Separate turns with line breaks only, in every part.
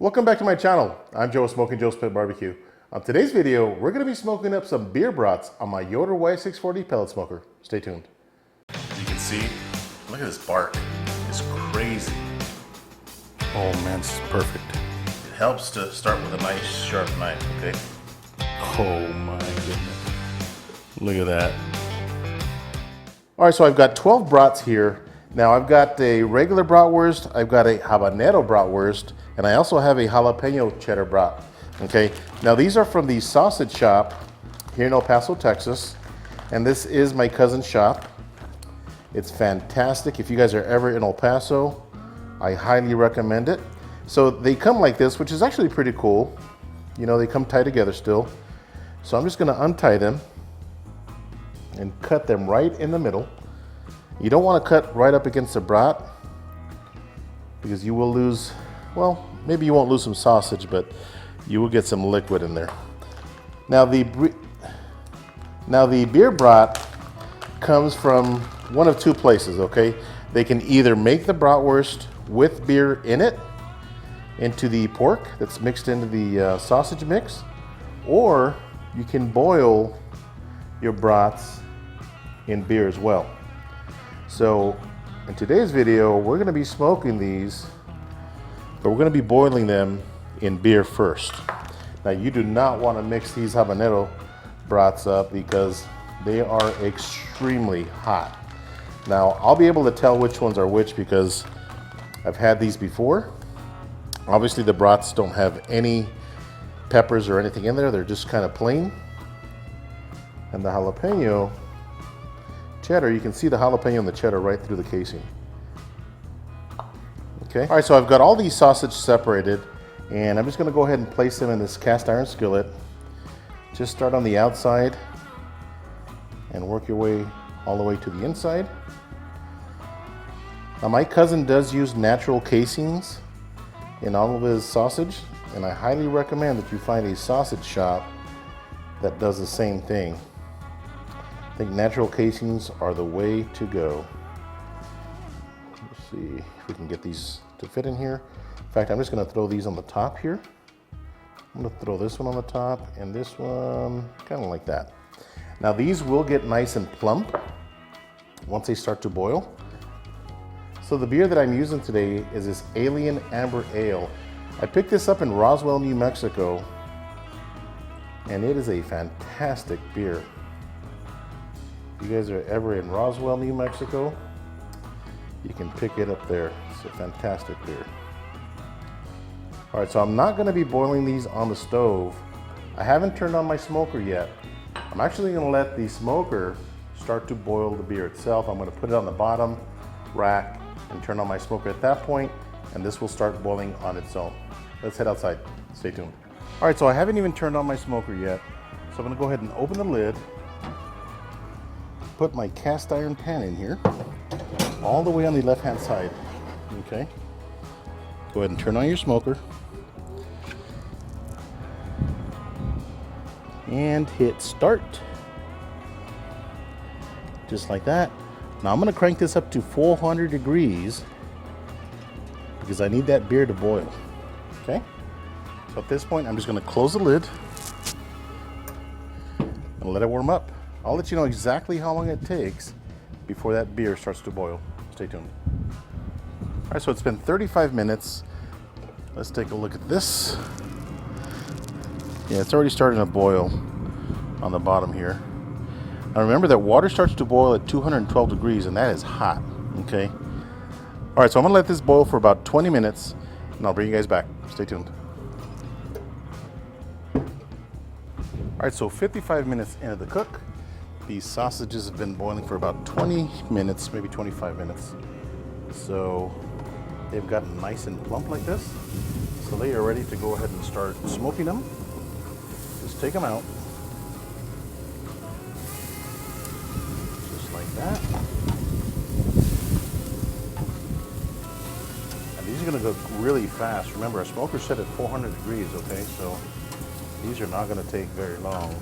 Welcome back to my channel. I'm Joe with Smokin Joe's Pit Barbecue. On today's video, we're going to be smoking up some beer brats on my Yoder YS640 Pellet Smoker. Stay tuned. You can see, look at this bark. It's crazy. Oh man, this is perfect. It helps to start with a nice sharp knife, okay? Oh my goodness. Look at that. All right, so I've got 12 brats here. Now I've got a regular bratwurst, I've got a habanero bratwurst, and I also have a jalapeno cheddar brat. Okay, now these are from the sausage shop here in El Paso, Texas, and this is my cousin's shop. It's fantastic. If you guys are ever in El Paso, I highly recommend it. So they come like this, which is actually pretty cool. You know, they come tied together still. So I'm just gonna untie them and cut them right in the middle. You don't want to cut right up against the brat because you will lose, well, maybe you won't lose some sausage, but you will get some liquid in there. Now the beer brat comes from one of two places, okay? They can either make the bratwurst with beer in it, into the pork that's mixed into the sausage mix, or you can boil your brats in beer as well. So in today's video, we're going to be smoking these, but we're going to be boiling them in beer first. Now you do not want to mix these habanero brats up because they are extremely hot. Now I'll be able to tell which ones are which because I've had these before. Obviously the brats don't have any peppers or anything in there. They're just kind of plain. And the jalapeno cheddar, you can see the jalapeno and the cheddar right through the casing. Okay, all right, so I've got all these sausage separated, and I'm just gonna go ahead and place them in this cast iron skillet. Just start on the outside and work your way all the way to the inside. Now my cousin does use natural casings in all of his sausage, and I highly recommend that you find a sausage shop that does the same thing. I think natural casings are the way to go. Let's see if we can get these to fit in here. In fact, I'm just going to throw these on the top here. I'm going to throw this one on the top and this one kind of like that. Now these will get nice and plump once they start to boil. So the beer that I'm using today is this Alien Amber Ale. I picked this up in Roswell, New Mexico, and it is a fantastic beer. If you guys are ever in Roswell, New Mexico, you can pick it up there. It's a fantastic beer. All right, so I'm not gonna be boiling these on the stove. I haven't turned on my smoker yet. I'm actually gonna let the smoker start to boil the beer itself. I'm gonna put it on the bottom rack and turn on my smoker at that point, and this will start boiling on its own. Let's head outside, stay tuned. All right, so I haven't even turned on my smoker yet. So I'm gonna go ahead and open the lid, put my cast iron pan in here, all the way on the left-hand side, okay? Go ahead and turn on your smoker. And hit start. Just like that. Now I'm gonna crank this up to 400 degrees because I need that beer to boil, okay? So at this point, I'm just gonna close the lid and let it warm up. I'll let you know exactly how long it takes before that beer starts to boil. Stay tuned. All right, so it's been 35 minutes. Let's take a look at this. Yeah, it's already starting to boil on the bottom here. Now remember that water starts to boil at 212 degrees, and that is hot, okay? All right, so I'm gonna let this boil for about 20 minutes, and I'll bring you guys back. Stay tuned. All right, so 55 minutes into the cook. These sausages have been boiling for about 20 minutes, maybe 25 minutes. So they've gotten nice and plump like this. So they are ready to go ahead and start smoking them. Just take them out. Just like that. And these are gonna go really fast. Remember, our smoker's set at 400 degrees, okay? So these are not gonna take very long.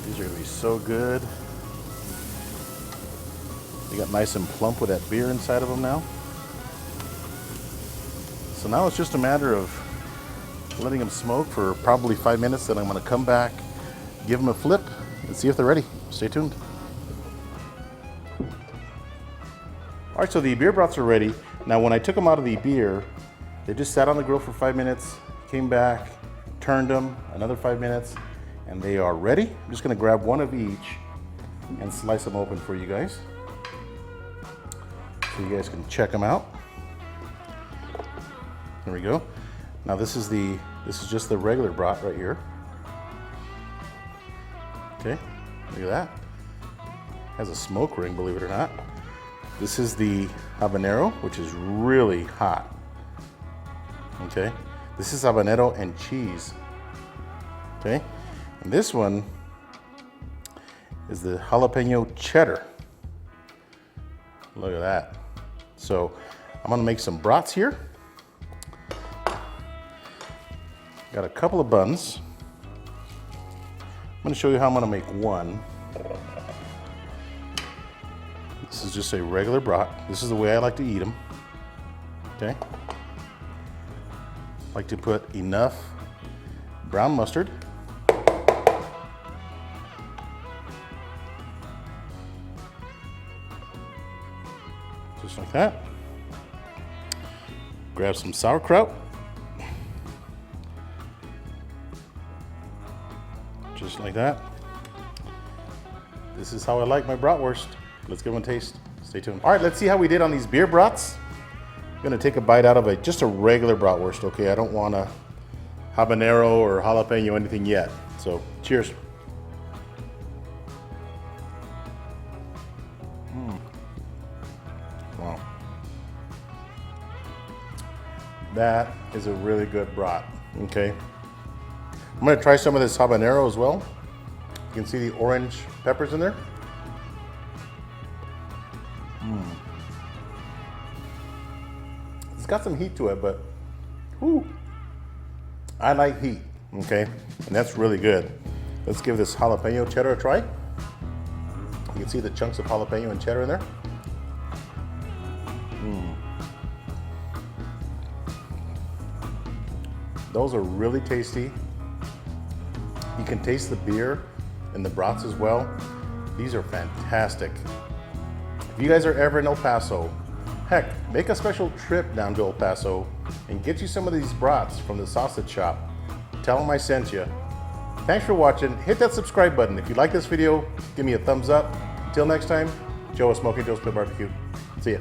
These are gonna be so good. They got nice and plump with that beer inside of them now. So now it's just a matter of letting them smoke for probably 5 minutes. Then I'm going to come back, give them a flip, and see if they're ready. Stay tuned. All right, so the beer brats are ready. Now when I took them out of the beer, they just sat on the grill for 5 minutes, came back, turned them, another 5 minutes, and they are ready. I'm just gonna grab one of each and slice them open for you guys, so you guys can check them out. There we go. Now this is just the regular brat right here. Okay, look at that. Has a smoke ring, believe it or not. This is the habanero, which is really hot. Okay, this is habanero and cheese. Okay, and this one is the jalapeno cheddar. Look at that. So I'm gonna make some brats here. Got a couple of buns. I'm gonna show you how I'm gonna make one. This is just a regular brat. This is the way I like to eat them. Okay. Like to put enough brown mustard. Just like that. Grab some sauerkraut. Just like that. This is how I like my bratwurst. Let's give them a taste. Stay tuned. All right, let's see how we did on these beer brats. I'm gonna take a bite out of just a regular bratwurst, okay? I don't want a habanero or jalapeno, anything yet. So, cheers. Wow. That is a really good brat, okay? I'm gonna try some of this habanero as well. You can see the orange peppers in there. It's got some heat to it, but whew, I like heat, okay? And that's really good. Let's give this jalapeno cheddar a try. You can see the chunks of jalapeno and cheddar in there. Those are really tasty. You can taste the beer in the brats as well. These are fantastic. If you guys are ever in El Paso, heck, make a special trip down to El Paso and get you some of these brats from the sausage shop. Tell them I sent you. Thanks for watching. Hit that subscribe button. If you like this video, give me a thumbs up. Until next time, Joe with Smokin Joe's Pellet Barbecue. See ya.